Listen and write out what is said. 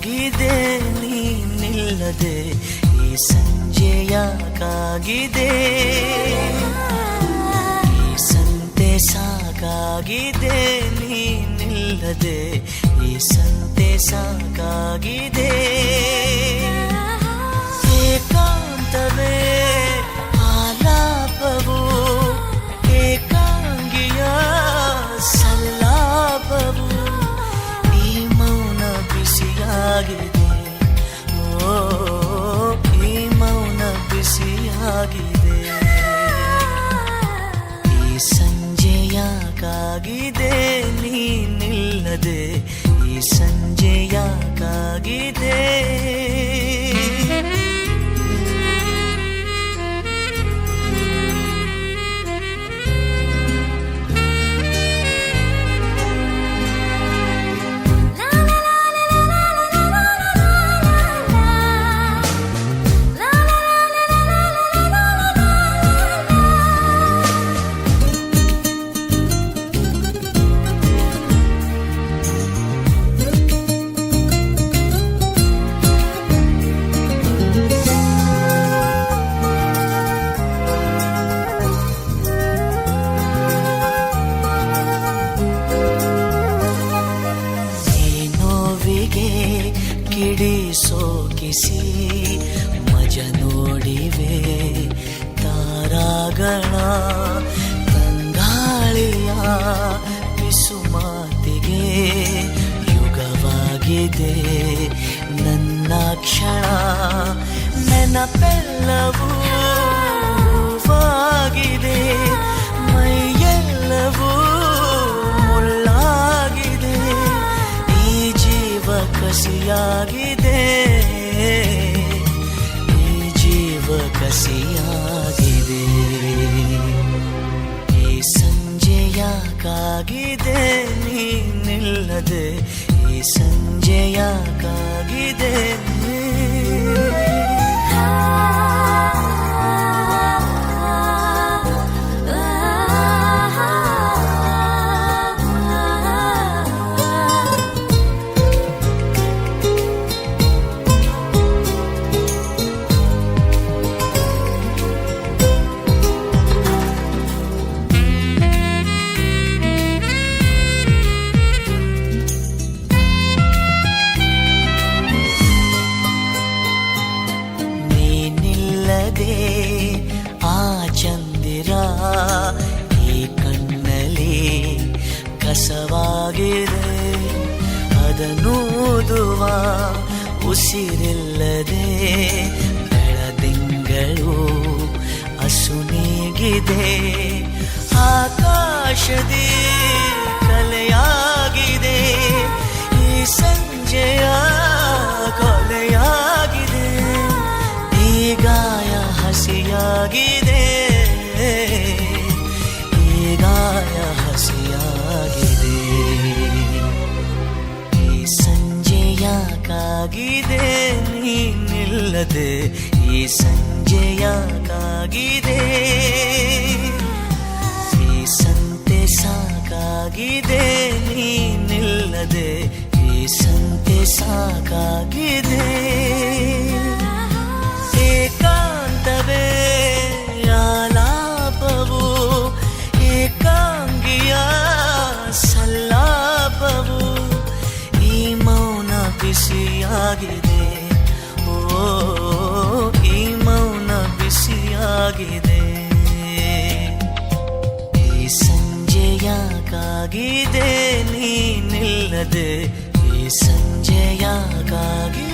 ಯಾಕಾಗಿದೆ ನೀನಿಲ್ಲದೆ ಈ ಸಂಜೆ ಯಾಕಾಗಿದೆ ಈ ಸಂತೆ ಸಾಕಾಗಿದೆ ನೀನಿಲ್ಲದೆ ಈ ಸಂತೆ ಸಾಕಾಗಿದೆ ಏಕಾಂತವೇ ಆಲಾಪವು ಏಕಾಂಗಿಯ ಸಲ್ಲಾಪವು ಈ ಮೌನ ಬಿಸಿಯಾಗಿದೆ ಓ ಈ ಮೌನ ಬಿಸಿಯಾಗಿದೆ ಈ ಸಂಜೆ ಯಾಕಾಗಿದೆ ನೀನಿಲ್ಲದೆ ಈ ಸಂಜೆ ಯಾಕಾಗಿದೆ ಕಿಡಿ ಸೋಕಿಸಿ ಮಜ ನೋಡಿವೆ ತಾರಾಗಳ ತಂಗಾಳಿಯ ಪಿಸು ಮಾತಿಗೆ ಯುಗವಾಗಿದೆ ನನ್ನ ಕ್ಷಣ ನೆನಪೆಲ್ಲವೂ ಹೂವಾಗಿದೆ ಮೈಯೆಲ್ಲವೂ ಮುಳ್ಳಾಗಿದೆ ಈ ಜೀವ ಕಸಿಯಾಗಿದೆ ಈ ಜೀವ ಕಸಿಯಾಗಿದೆ ಈ ಸಂಜೆ ಯಾಕಾಗಿದೆ ನೀನಿಲ್ಲದೆ ಈ ಸಂಜೆ ಯಾಕಾಗಿದೆ ಆ ಚಂದಿರ ಈ ಕಣ್ಣಲ್ಲಿ ಕಸವಾಗಿದೆ ಅದನ್ನೂದುವ ಉಸಿರಿಲ್ಲದೆ ಬೆಳದಿಂಗಳು ಅಸುನೀಗಿದೆ ಆಕಾಶದಿ ಕಲೆಯಾಗಿದೆ ಈ ಸಂಜೆಯ ಕೊಲೆಯಾಗಿದೆ ಈ ಗಾಯ ಹಸಿಯಾಗಿದೆ ಈ ಗಾಯ ಹಸಿಯಾಗಿದೆ ಈ ಸಂಜೆ ಯಾಕಾಗಿದೆ ನೀನಿಲ್ಲದೆ ಈ ಸಂಜೆ ಯಾಕಾಗಿದೆ ಈ ಸಂತೆ ಸಾಕಾಗಿದೆ ನೀನಿಲ್ಲದೆ ಈ ಸಂತೆ ಸಾಕಾಗಿದೆ ಏಕಾಂತವೇ ಆಲಾಪವು ಏಕಾಂಗಿಯ ಸಲ್ಲಾಪವು ಈ ಮೌನ ಬಿಸಿಯಾಗಿದೆ ಓ ಈ ಮೌನ ಬಿಸಿಯಾಗಿದೆ ಈ ಸಂಜೆ ಯಾಕಾಗಿದೆ ನೀನಿಲ್ಲದೆ ಈ ಸಂಜೆ ಯಾಕಾಗಿದೆ